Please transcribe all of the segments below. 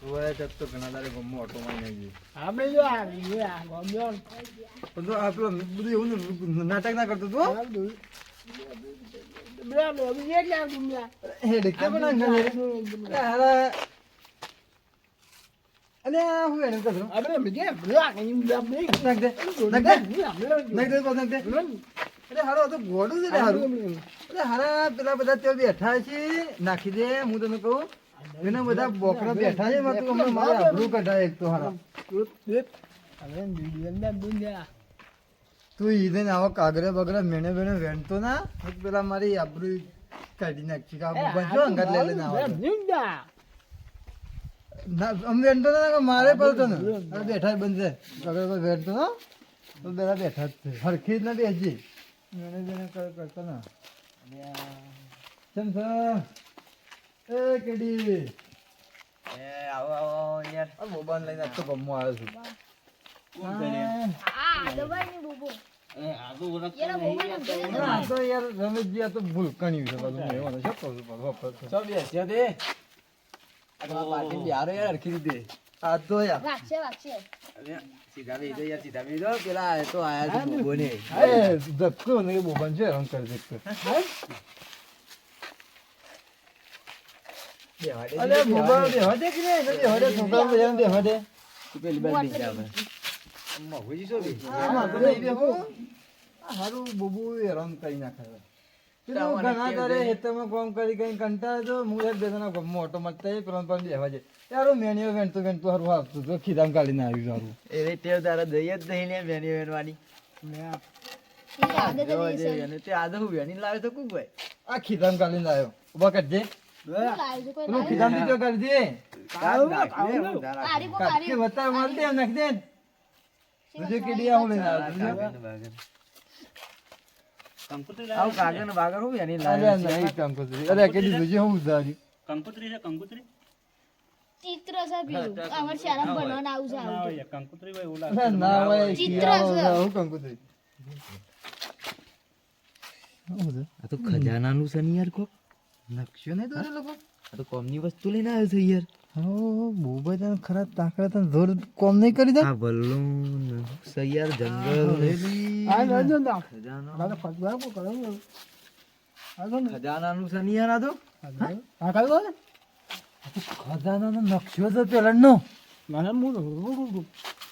ઓય જબ તો ઘણા દાડે ગમો ઓટો માં નહીં આપણે જો આ ગોમ્યો પણ તો આ પેલો બધું એવું નાટક ના કરતો તું બ્રામો બીજે કે ગુમ્યા હે દેખે પણ હારા અલે હું એને કરું આપણે બીજે બ્રાક એમ બ્રામ નહીં નાખ દે નાખ દે અરે હારો તો ગોડું છે રે હારું અરે હારા પેલા બધા ત્યાં બેઠા છે નાખી દે હું તને કહું એના બધા બોકરા બેઠા છે તું હમણાં મારે આબરૂ કઢાય એક તો હારા હવે અંદર દુનિયા તું ઈદે આવો કાગરે બગરે મેને બેને વેણતો ના પેલા મારી આબરૂ કાઢી નાખી કા બંધો અંગત લઈ લઈને આવો નિંદા ના અમ વેણતો ના મારે પડતો ને અરે બેઠા બંધ છે કાગરે પર વેણતો ના તો બેલા બેઠા જ છે હરખી જ ના બેસી મેને બેને કરતો ના ચમ એ કેડી આવો યાર આ મોબાઈલ લઈને આજ તો ગમો આવ્યો છું આ તો યાર રમેશજી આ તો ભૂલ કણ્યું છે બધું એવો શું કહું છું સબ બેસ્યા દે આ તો પાર્ટી બિહારો યાર હરખી રીતે આ તો યાર અરે સીધા બેહી યાર સીધા બેહી દો પેલા એ તો આયા છે બોને એ ધક્કો ને મોબાઈલ છે રંગ કરી દેખતો અલે મોબાઈલ બેહવા દે કે નહીં બેહવા દે છોકરા બજાને બેહવા દે તું પેલી બાર બેસી જા હવે મગુજી શું બેસી આમાં તો નહીં બેહો આ હારું બોબુ હેરાન કરી નાખે પેલું ઘણા તારે હેતમાં કામ કરી કઈ કંટાળે તો હું એક બેસના ગમો ઓટો મળતા એ પ્રોન પર બેહવા છે યાર મેન્યુ વેણતો હારું આવતું તો ખીદામ કાઢીને આવ્યું સારું એ ટેવ તારા દઈ જ નહીં ને બેની વેનવાની તે આદો હું વેની લાવે તો કુક ભાઈ આ ખીદામ કાઢીને આવ્યો ઉભા કરજે પેલું ખીદામ દીધો કરી દે કાઢકે બતાવ માર દે નાખ દે તુજે કેડી આવું લઈને આવ્યો આવ કાગળ ને બાગળ હું વેની અરે લાવે નહીં કામ કરતું અરે કેડી તુજે હું ઉધારી કંકોત્રી છે કંકોત્રી ચિત્ર છે પેલું અમાર શાળા બનાવવાનું આવું છે આવું હોય કંકોત્રી હોય ઓલા અરે ના હોય ચિત્ર છે. હું કામ કરતું આ તો ખજાનાનું છે ને યાર કોક નકશો નહીં દોરે લોકો આ તો કોમની વસ્તુ લઈને આવ્યો છે યાર હો બોબા તને ખરા તાકડા તને જોર કોમ નહીં કરી દે આ બલ્લુન સૈયાર જંગલ આ નજો ના ખજાનો આ તો ફટવા કો કરો આ તો ખજાનાનું છે ને યાર આ તો આ કાઈ ને ખજાનાનો નકશો તો પેલાનો મને મૂળ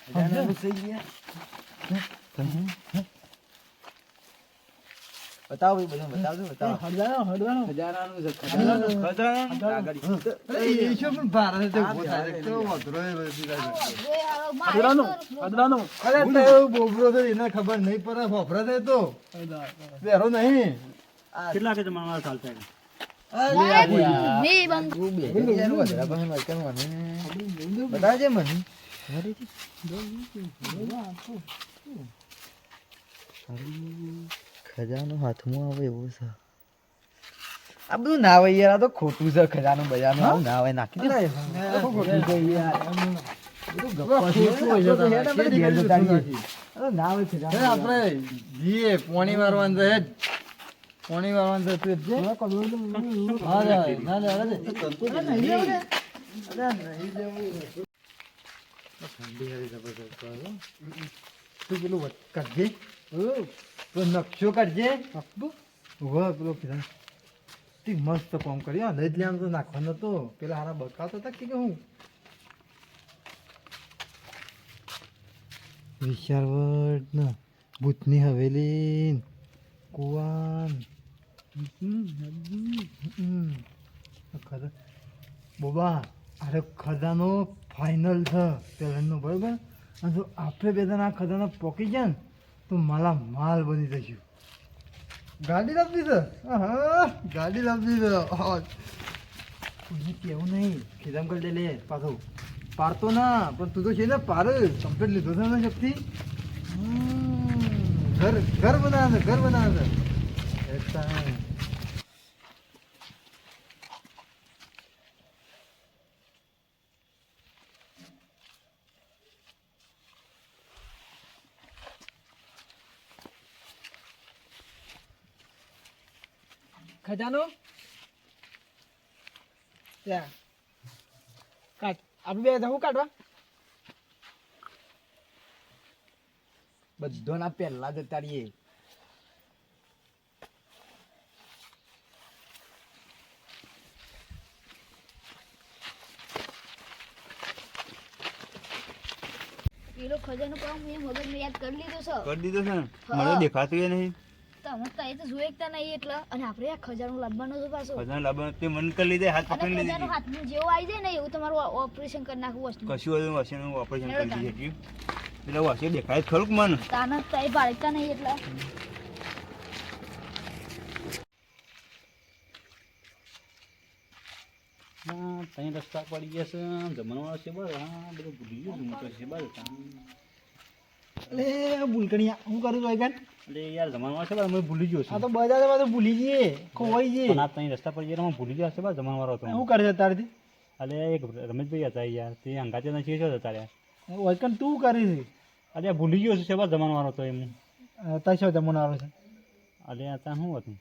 ખજાનાનું છે યાર બતાવો ભાઈ બધું બતાવજો હડવાનો ખજાનાનું છે ખજાનાનું આગળ એ શું પણ ભારત તે ઉભો થાય તો વધરો એ બધી લાગે હડવાનો અરે તો બોબરો તો એને ખબર નહીં પડે ફફરા દે તો બેરો નહીં કેટલા કે તમારા ચાલતા મે બંધ બતાવજે મને ખજાનો હાથમાં આવે એવો છે આ બધું ના હોય યાર આ તો ખોટું છે ખજાનું બજારનું આવું ના હોય નાખી દે ખોટું છે યાર ના હોય ખજાનું આપણે જીએ પોણી મારવાનું છે પોણી મારવાનું છે તું જે હા ના ના અરે નહીં ઠંડી હરી જબરદસ્ત તું પેલું કાઢજે તો નકશો કાઢજે વાહ પેલો કીધા તે મસ્ત કામ કર્યો લઈ જ લેવાનું તો નાખવાનો તો પેલા હારા બકાતો હતા કે હું વિશાળવડ ને ભૂતની હવેલી કુવાન બોબા અરે ખજાનો ફાઇનલ છે પેલાનો બરાબર અને જો આપણે બે જણા આ ખજાનો પોકી જાય ને તો માલા માલ બની જશું ગાડી લાવવી છે હા ગાડી લાવવી છે કોઈને કેવું નહીં ખીધામ કરી લે પાછો પાડતો ના પણ તું તો છે ને પાર કમ્પ્લીટ લીધો છે ને શક્તિ ઘર બનાવે છે ઘર બનાવે છે ખજાનો ત્યાં કાટ આપણે બે જવું કાઢવા બધોના પહેલા જતા રહીએ. પેલો ખજાનો કામ મેં મગજમાં યાદ કરી લીધો છે કરી દીધો છે ને હા. મને દેખાતું એ નહીં તમે તો એ તો જોઈ એકતા નહીં એટલે અને આપણે આ ખજાનો લાવવાનો છે પાછો બધાને લાભ તે મન કરી લીધે હાથ અને પકડી ખજાનો લીધી હાથમાં જેવો આવી જાય ને એવું તમારું ઓપરેશન કરી નાખવું વસ્તુ કશું હતું વાસીનું ઓપરેશન કરી દીધું એટલે વાસી દેખાય જ ખરું કે મન તાના તઈ બાળકતા નહીં એટલે હા ત્યાં રસ્તા પડી ગયા છે જમણવાળો છે બસ હા બધું ભૂલી ગયો છું હું તો છે બસ એટલે બુલકણિયા હું કરું છું આગળ એટલે યાર જમણવાળો છે બસ અમે ભૂલી ગયો આ છું તો બજારમાં તો ભૂલી જઈએ ખોવાઈ જઈએ પણ આ ત્યાં રસ્તા પડી ગયા હું ભૂલી ગયો છે બસ જમણવાળો હતો શું કરે છે તારથી અરે એક રમેશભાઈ હતા યાર તે અંગાતે નથી છો જતા રહ્યા વચકન તું કરી છે અરે ભૂલી ગયો છે બસ જમણવાળો હતો એમ તાર શું જમવાનો આવે છે અરે ત્યાં શું હતું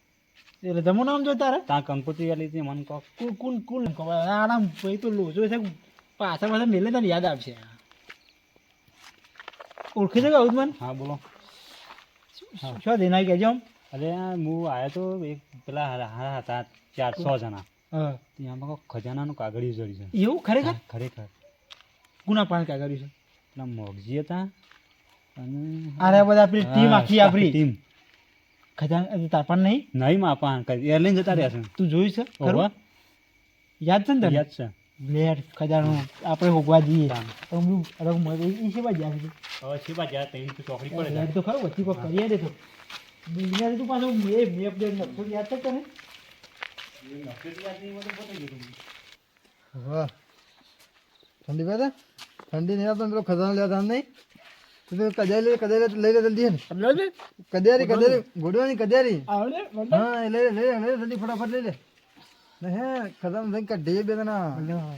એટલે જમવાનું આમ જો તારે ત્યાં કંકોત્રી આલી હતી મને કોક કુલ કુલ ખબર આરામ ભાઈ તો લોચો છે પાછા પાછા મેલે તને યાદ આવશે ઓળખી છે કે આવું મને હા બોલો શું દેના કહેજો આમ અરે હું આવ્યો તો એક પેલા હારા હતા 400 જણા હા ત્યાં કોક ખજાનાનું કાગળિયું જોડી છે એવું ખરેખર ખરેખર ગુના પાન કા કર્યું છે પેલા મોગજી હતા અને અરે બધા આપણી ટીમ આખી આપણી ટીમ ખજાન તારપાન નહીં નહીં માપા એરલાઈન જતા રહ્યા છે તું જોયું છે ખરું? ઓવા યાદ છે ને તને યાદ છે બ્લેડ ખજાનો આપણે હોગવા જઈએ તાન. તો હું અરે એ છે બાજુ આવી હવે શિવા જ્યાં ત્યાં તો ચોકડી પડે બ્લેડ તો ખરો વચ્ચે કોઈ કરીએ દે તો બિલ્ડિંગ તું પાછો મેપ ડેટ નકશો યાદ છે તને વાહ ઠંડી પડે ઠંડી નહીં આવતો પેલો ખજાનો લેવા તાન નહીં તું તો કજારી લઈ લે જલ્દી હે ને કજારી ગોડવાની કજારી આવડે હા એ લઈ લે જલ્દી ફટાફટ લઈ લે ને હે ખજાનો થઈને કાઢીએ બે જણા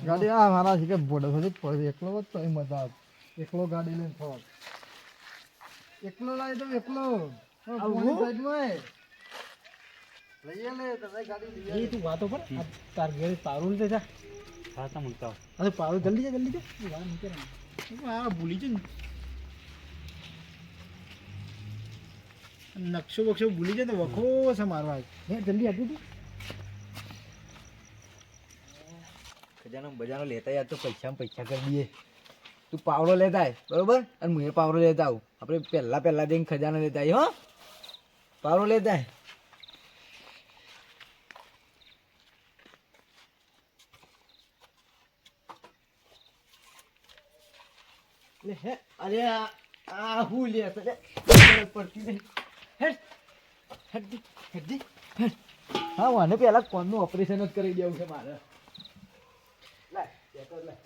ગાડી આ મારા છે કે બોડો સુધી પડે એકલો હોત તો મજા આવે એકલો ગાડી લઈને ફરવા એકલો લાવી તો એકલો સાઈડમાં લઈએ લે તો ગાડી લઈ એ તું વાતો કર આ તાર ઘેર પારું લીધે જા હા તા મૂકતા અરે પારું જલ્દી જા એ વાત મૂકે ને આ ભૂલી છે ને નકશો બક્ષો ભૂલી જાય તો વખો છે મારવા હે જલ્દી આપી તું ખજાનો બજાનો લેતા યાર તો પૈસા કરી દઈએ. તું પાવડો લેતા આય બરોબર અને હું એ પાવડો લેતા આવું આપણે પહેલા જઈને ખજાનો લેતા આવીએ હો પાવડો લેતા આય. લે હે અરે આ હું લે તો પડતી નહીં હેડ હેડ હેડ હેડ હા મને પેલા કોનનું ઓપરેશન જ કરી દેવું છે મારે લાય પેપર લાય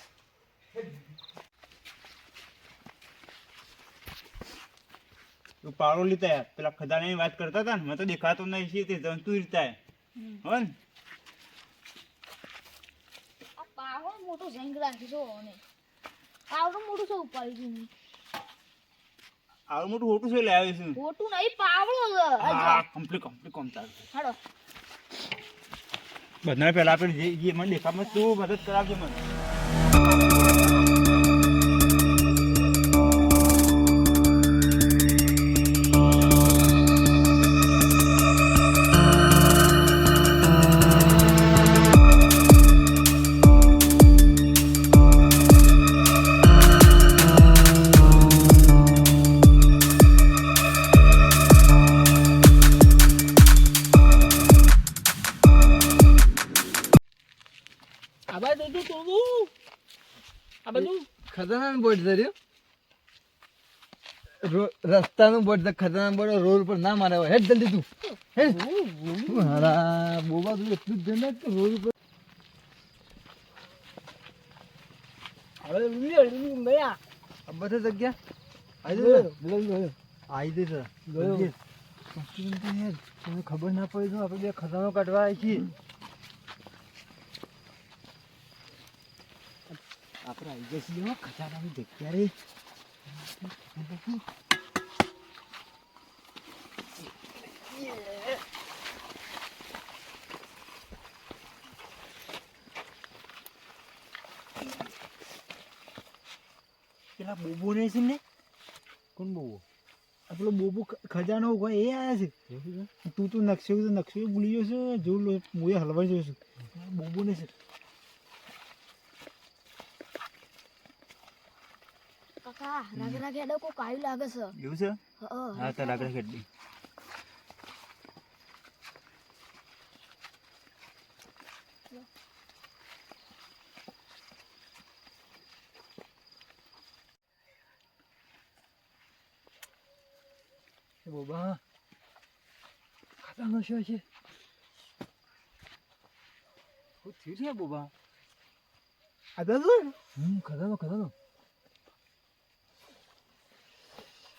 તું પાવડો લીધા યાર પેલા ખજાનાની વાત કરતા હતા ને મને તો દેખાતો નહીં છે તે જંતુ રીતા હો ને આ પાવડો મોટો ઝેંગ રાખી છો ને પાવડો મોટું છે ઉપાડી છું આવું મોટું હોટું છે લે આવ્યું છું મોટું નહીં પાવડો છે હા કમ્પ્લીટ કોમ ચાલશે હાડો બધા પહેલા આપણે જે મને દેખામાં તું મદદ કરાવજે મને આ બાજુ તું તું આ બાજુ ખજાનાનું બોર્ડ ધર્યું રસ્તાનું બોર્ડ ખજાનાનું બોર્ડ રોડ પર ના મારે હેડ જલ્દી તું હેડ મારા બોબા તું એટલું જ જઈને કે રોડ ઉપર હવે ગયા આ બધી જગ્યા આવી જશે તમને ખબર ના પડી તો આપણે બે ખજાનો કાઢવા આવી છીએ આપણે આવી જઈએ હો ખજાનાની જગ્યા રે પેલા બોબો ને છે ને કોણ બોવો આ પેલો બોબો ખજાનો હોય એ આયા છે તું તો નકશો ભૂલી ગયો છે જોઉં હું હલવાઈ જઉં છું બોબો ને છે કાકા રાગે હેડો કોઈ કાયું લાગે છે એવું છે હા હા તો લાકડા ખેડી બોબા ખાતાનો શું છે શું થયું છે બોબા આ તો ખાતાનો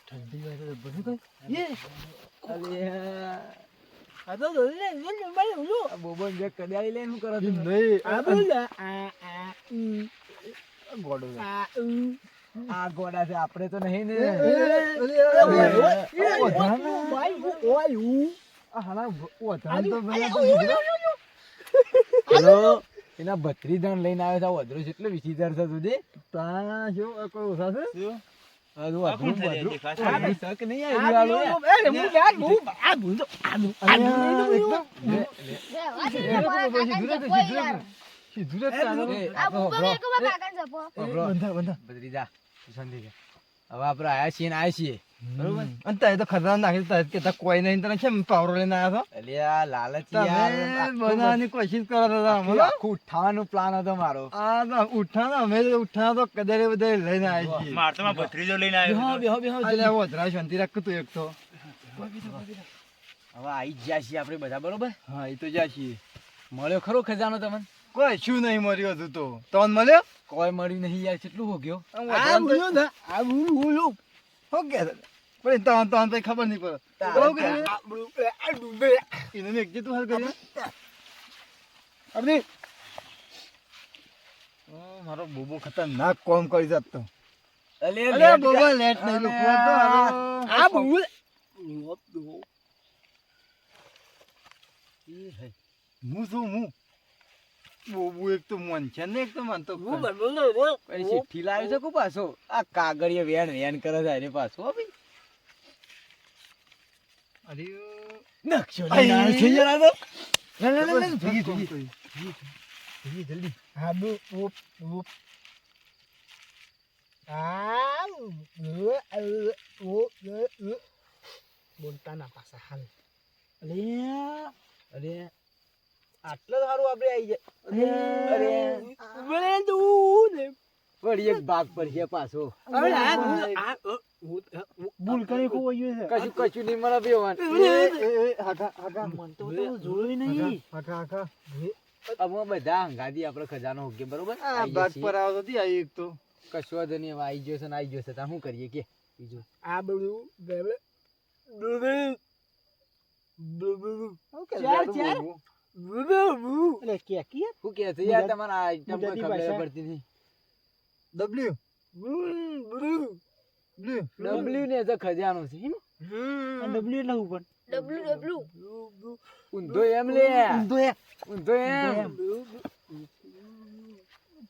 ઠંડી વાગે બધું કઈ એ અલે આ તો લે મારે ઓલો આ બોબો જે કડાઈ લઈને શું કરો છો નહીં આ બોલ ગોડો આ આ ગોડા છે આપણે તો નહીં ને એના ભત્રીજાન લઈને આવ્યો છે વધરો કેટલો વિચિત્ર છે તુજે ત્યાં જો કોઈ ઓછા છે શું આ આ કોણ છે રે? દેખાશે? શક નહીં આવ્યું સીધું જ ચાલો. બંધા ભત્રીજા સંધી છે હવે આપણે આયા છીએ ને આયા છીએ બરોબર અને તારે તો ખતરનાક નાખી તારે કહેતા કોઈ નહીં તને કેમ પાવરો લઈને આવ્યા છો એટલે આ લાલચ તમે બનાવવાની કોશિશ કરો હતા બોલો આખું ઉઠાવવાનો પ્લાન હતો મારો આ તો ઉઠાના અમે તો ઉઠાના તો કદારે બધા લઈને આવી છીએ માર તો મારો ભત્રીજો લઈને આવ્યો હતો. અલ્યા વધરા શાંતિ રાખ તું એક તો હવે આવી જ ગયા છીએ આપણે બધા બરોબર હા એ તો જા છીએ મળ્યો ખરો ખજાનો તમને કોઈ શું નહીં મર્યો હતું તો તમને મળ્યો કોઈ મળ્યું નહીં યાર કેટલું હો ગયો હો ગયા પણ તને પછી ખબર નહીં પડે એને મેં તું હાલ કર્યું અબની મારો બોબો ખતરનાક કોમ કરી જાતો અલે બોબો લેટ નહીં લોકો તો આ બોબો હું શું હું બોબુ એક તો મન છે ને એક તો મન તો પછી ચિઠ્ઠી લાવ્યો છે કો પાછો આ કાગળિયા વેણ કરે છે એને પાછો હો ભાઈ અરે નકશો લઈને આવ્યો છે યાર આ તો. જલ્દી હા બોલતા ના પાછા હાલ અરે આટલો સારું આપણે આવી જાય વળી એક ભાગ પર છે પાછો ભૂલ કરી કોઈ છે કશું નહીં મળે પીવાનું મન તો જોયું નહીં અમે બધા હંગાથી આપણે ખજાનો હોકે બરોબર આ ભાગ પર આવતો હતી આ એક તો કશું વાંધો નહીં હવે આવી ગયો છે ને આવી ગયો છે ત્યાં શું કરીએ કે બીજું આ બધું એટલે કે શું કે છે યાર તમારે આ આઈટમ કોઈ ગુજરાતી ખબર ભાષા. પડતી નહીં ડબલ્યુ ડબલ્યુ ને તો ખજાનો છે હેને? ડબલ્યુ એટલે હું ડબલ્યુ ઊંધો એમ લે ઊંધો એમ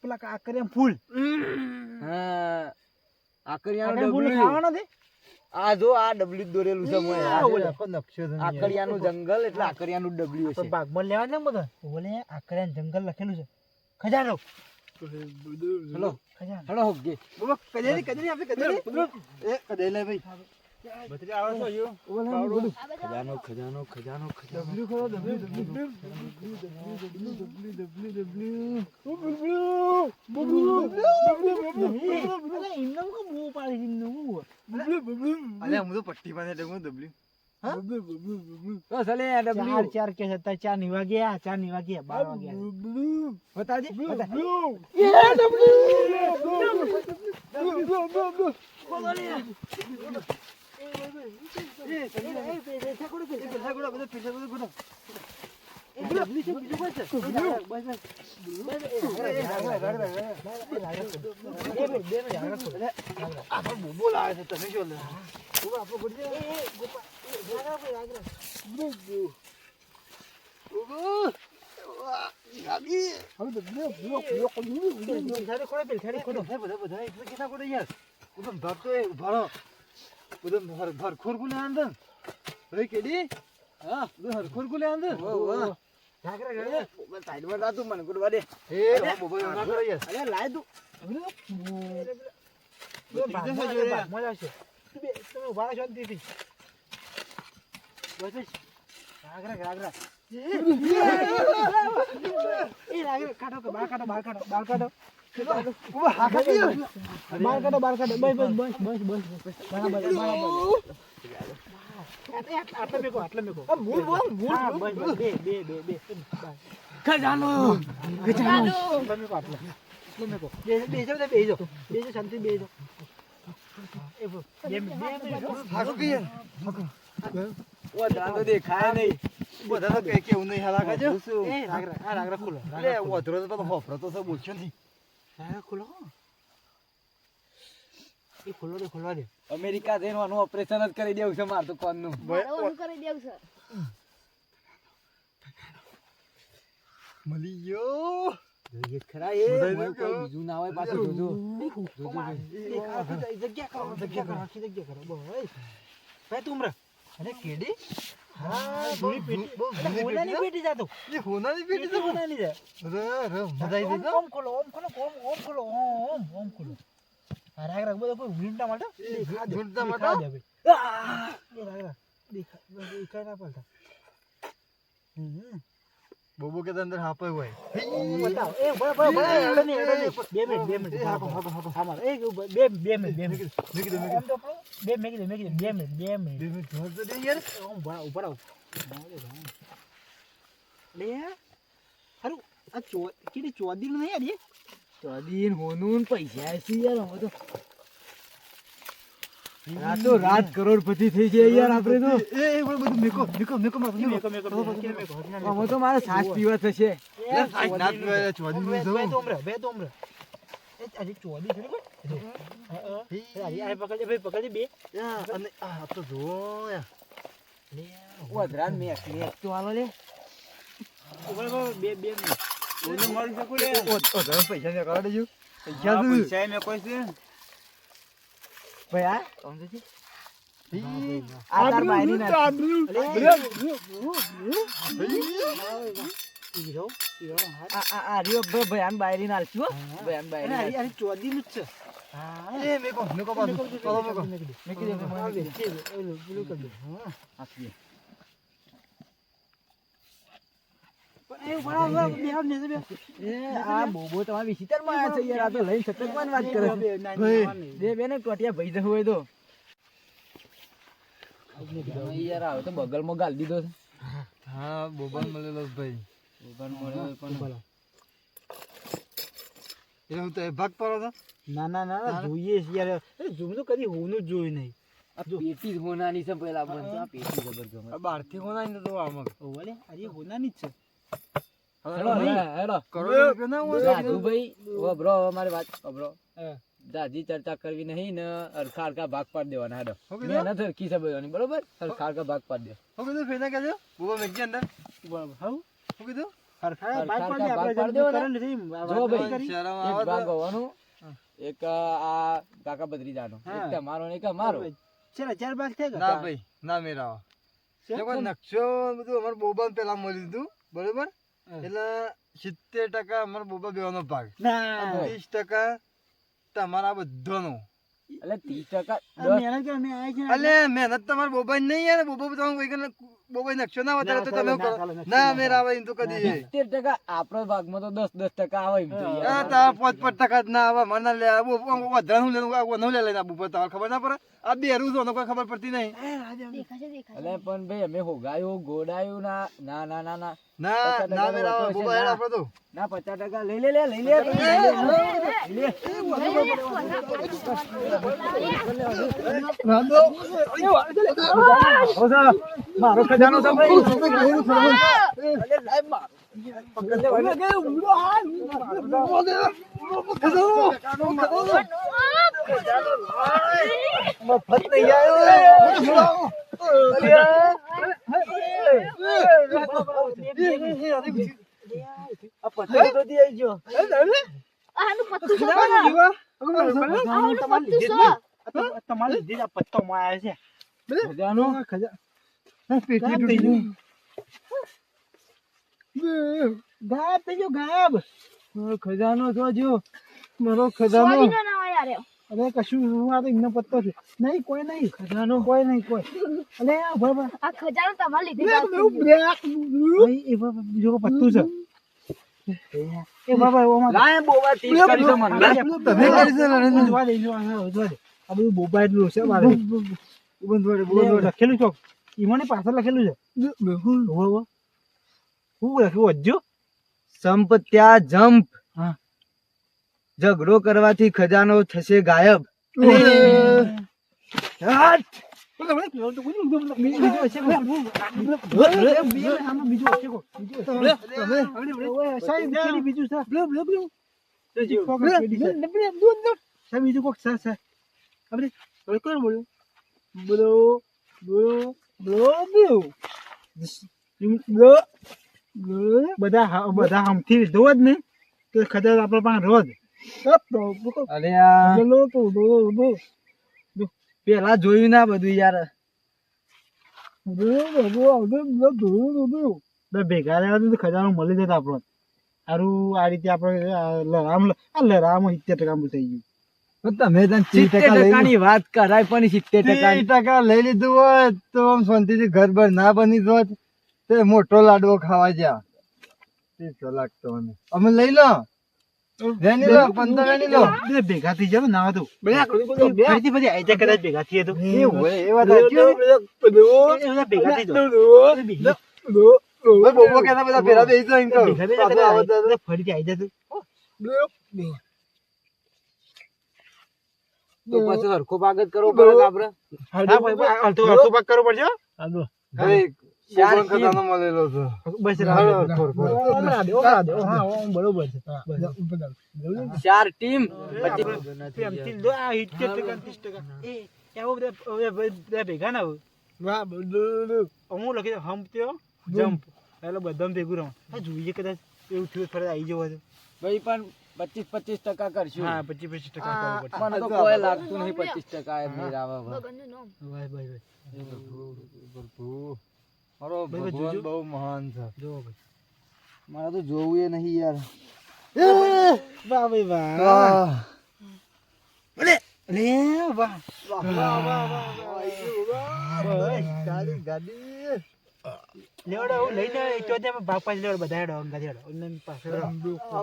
પેલા કાકરિયા ફૂલ હા આકરિયાનો ફૂલ ડબલ્યુ ખાવાનો છે આ જો આ ડબલ્યુ દોરેલું છે મોય આ જો. આખો નકશો છે આકરિયાનું જંગલ એટલે આકરિયાનું ડબલ્યુ છે ભાગમાં લેવા ને બધા બોલે આકરિયા જંગલ લખેલું છે ખજાનો હેલો ખજાનો હેલો હોગે બોબો કદેલી આપણે કદેલી એ કદેલી લે ભાઈ ભત્રીજા આવો છો યો? ખજાનો ખજાનો ખજાનો ખજાનો ડબલ્યુ ખરો અલ્યા હું તો પટ્ટી પાસે ડબલ્યુ ડબલ્યુ બસ અલે ડબલ્યુ ચાર કે હતા ચાર નિવા ગયા 12 વાગ્યા બતાજી બધું ભાગતો એ ઉભા રહો. બધું હરખોર ગુલે અંદર ભાઈ કેડી હા બધું હરખોર ગુલે અંદર સાઈડમાં રાતું મને ગુડવા દે એ બોબા ના કરો યાર અરે લાય તું મજા આવશે તમે ઉભા રહો શાંતિથી બસ રાગરા રાગરા એ રાગરા કાઢો કે બહાર કાઢો બહાર કાઢો બહાર કાઢો ઉભા હાકા દે બહાર કાઢો બસ બરાબર આટલે મેકો આટલે મેકો હા બસ બે ખજાનો મેકો આટલે મેકો બેજો શાંતિ બેજો એ હાકો કે ઓ દાંતો દેખાય નહીં બધા તો કઈ કેવું નહીં હાલા કાજો એ રાગરા ખુલો લે ઓધરો તો બધો હોફરો તો સબ બોલશો નહીં રાગરા ખુલો એ ખુલવા દે અમેરિકા જઈને આનું ઓપરેશન જ કરી દેવું છે માર તો કોનનું મારે ઓલું કરી દેવું છે મળી ગયો જોઈએ ખરા એ બધાય કોઈ દેખો. બીજું ના હોય પાછું જોજો જગ્યા કરો બસ ભાઈ તું અરે કેડી હા જૂની પેટી બહુ જૂની હોનાની પેટી પેટી જાતો એ હોનાની પેટી તો હોનાની છે અરે મજા આવી ગઈ તો ઓમ ખોલો ઓમ ખોલો આ રાગરા બધો કોઈ વીંટા માટે ઝૂંટતા દેખા માટે દે ભાઈ એ રાગરા દેખાય ના પડતા બોબો કે અંદર હાપે હોય બતાવ એ બરાબર બે મિનિટ હાકો આમાર એ બે મિનિટ મેકી દે બે મિનિટ બે મિનિટ જોર તો દે યાર ઉપર આવ લે હારું આ કેડી ચોદી નહીં યાર ચોદીન હોનું પૈસા છે યાર હવે તો રાતો રાત કરોડપતિ થઈ જાય યાર આપણે તો એ બધું મેકો માં હવે તો મારે સાસ પીવા થશે નાત ચોદી ની બે તો ઉમરે એ આજે ચોદી છે ને ભાઈ આ પકડજે બે અને આ તો જો યાર વધરાન મેક તો હાલો લે બે મિનિટ ઓને મળી શકું લે તમે પૈસા ને કાઢી દેજો પૈસા પૈસા મેં કોઈ છે ભાઈ આ સમજે છે આ તાર બાયની ના આ રીઓ ભાઈ આન બાયરી ના છું ભાઈ આન બાયરી અરે ચોદી નું જ છે એ મેકો બાજુ ચલો મેકો મેકી દે આપીએ એ આ બોબો તમારા વિચિત્ર માં આયા છે યાર આ તો લઈને સતત વાત કરે છે બે બેને ટોટિયા ભાઈ જવું હોય તો યાર આવે તો બગલમાં ગાલ દીધો છે હા બોબન મળેલો ભાઈ બોબન મળ્યો પણ એ હું તો ભાગ પડો તો ના જોઈએ છે યાર જોયું તો કદી હોનું જ જોયું નહીં આ પેટી જ હોનાની છે પેલા બંધ આ પેટી જબર ગમે બહાર થી કોના ને તો આમાં ઓલે અરે હોનાની જ છે હેલો હેલો કરોડ રૂપિયા ના હોય રાજુભાઈ ઓ બ્રો અમારી વાત બ્રો જાજી ચર્ચા કરવી નહીં ને અરખા અરખા ભાગ પાડી દેવાના હેડો મહેનત હરખી છે બધાની બરોબર અરખા અરખા ભાગ પાડી દે હું કીધું ફેના કેજો બોબા મેકી અંદર બરાબર હા હું કીધું હરખા હરખા બાઈક પર બાઈક આપણે પર દેવાના? કરંટ રહી જો ભાઈ શરમ એક આવે ભાગ તો હોવાનો એક આ કાકા બદ્રીજાનો એક હા. તમારો ને એક અમારો ચાર ચાર ભાગ થાય ના ભાઈ ના મેરાવા જો નકશો બધું અમાર બોબા પેલા મળી દીધું બરોબર એટલે 70% અમાર બોબા બેવાનો ભાગ ના 30% તમારા બધાનો એટલે 30% મહેનત કે અમે આઈ છે અલે મહેનત તમાર બોબા નહીં યાર બોબા તમે કોઈ કને બોબા નકશો ના વધારે તો તમે કરો ના મેરાવા એમ તો કદી 70% આપણો ભાગમાં તો 10% આવે એમ તો યાર. આ તા 5% જ ના આવે મને લે વધારાનું લેવાનું આ નો લે લઈને આબુ પર તમારે ખબર ના પડે આ બે રૂ છો કોઈ ખબર પડતી નહીં દેખાશે એટલે પણ ભાઈ અમે હોગાયું ગોડાયું ના ના ના ના ના ના ના મેરાવા બોબા હેડ આપણે તો ના 50% લઈ લે મારો ખજાનો તો મફત નહીં આ પતંગ તો દઈ ગયો આનું પત્તું છે આનું પત્તું છે તમારે લીધે જ આ પત્તો માં આવ્યો છે ખજાનો પેટી ગાયબ તૂટી થઈ ગયું. ગાયબ થઈ ગયો ગાયબ. મારો ખજાનો જોજો, મારો ખજાનો. સોરી ના ના યાર અરે કશું આ તો એમનો પત્તો છે. નહીં કોઈ નહીં ખજાનો કોઈ નહીં કોઈ. અલે આ ભાઈ આ ખજાનો તમારે લીધે ગાયબ થઈ ગયો. એ બીજો કોઈ પત્તું છે. એ બાબા ઓમાં લાય બોબા ટીપ કરી તો મને લા. તમે કરી છે લડે. જોવા દે આ બધું બોબા એટલું છે મારે બંધ વડે, બંધ વડે. લખેલું ચોક ઈમાની પાછળ લખેલું છે હું લખ્યું હજુ સંપ ત્યાં જંપ. હા. ઝઘડો કરવાથી ખજાનો થશે ગાયબ. બધા હમથી લીધો જ ને તો ખજાનો આપડે પાસે રોજ અરે આ પેલા જોયું ના બધું યાર. ભેગા રહ્યા તો ખજાનો મળી જતા આપણો સારું આ રીતે આપડે લરામ 70% થઈ ગયું તમે તને 70% ની વાત કરાય પણ 70% 30% લઈ લીધું હોત તો આમ શાંતિથી ઘર બર ના બની જોત તે મોટો લાડવો ખાવા જ્યાં 30 લાગતો મને. અમે લઈ લો રેની લો 15 રેની લો. બે ભેગા થઈ જાવ ના હતું ફરીથી બધી આઈ જાય કદાચ ભેગા થઈએ તો એવું હોય એ વાત સાચી હો. બધા ભેગા થઈ જાવ ભાઈ બોબો કેતા બધા ભેરા બેસી જાઓ એમ કહું. ભેગા થઈ પાછો જાય આવત કદાચ તો. ફરીથી આઈ જાય તો પછી હરખો ભાગ જ કરવો પડે આપડે. હા ભાઈ અડધો ભાગ કરવો પડશે હો. ભાઈ, ચાર બોબો ખજાનો મળેલો છે. બસ હાલો, ખોર, ખોર. હા બરોબર છે 4 ટીમ. પ્રેમથી લો આ 70% 30% એ એવો બધા ભેગા ના હોય હું લખી દઉં હમ ત્યો જમ્પ એટલે બધા ભેગું રહો આ જોઈએ કદાચ એવું થયું ફરજ આવી જવો તો ભાઈ પણ 25% કરશું. હા 25% કરવું પડશે મને તો કોઈ લાગતું નહીં 25% એમ નહીં આવે હવે. ભગવાનનું નામ. ભાઈ મારો ભાઈ, ભગવાન જોજો. બહુ મહાન છે. જો ભાઈ મારે તો જોવું એ નહીં યાર. વાહ ભાઈ વાહ આહ. અરે વાહ ગાડી, ગાડી. લેવડો હું લઈને તો ત્યાં ભાગ પાછી લેવડો બધા હેડો અંગા હેડો અને પાછળ આ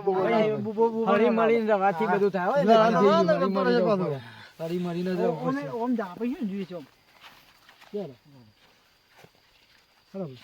બોબો હળી મળીને રવાથી બધું થાય હોય ને. ના, ના, ના, હળી ના, મળીને ના, જવું પડે. હળી મળીને જવું પડશે. ઓમ જા પછી જોઈએ છે બરાબર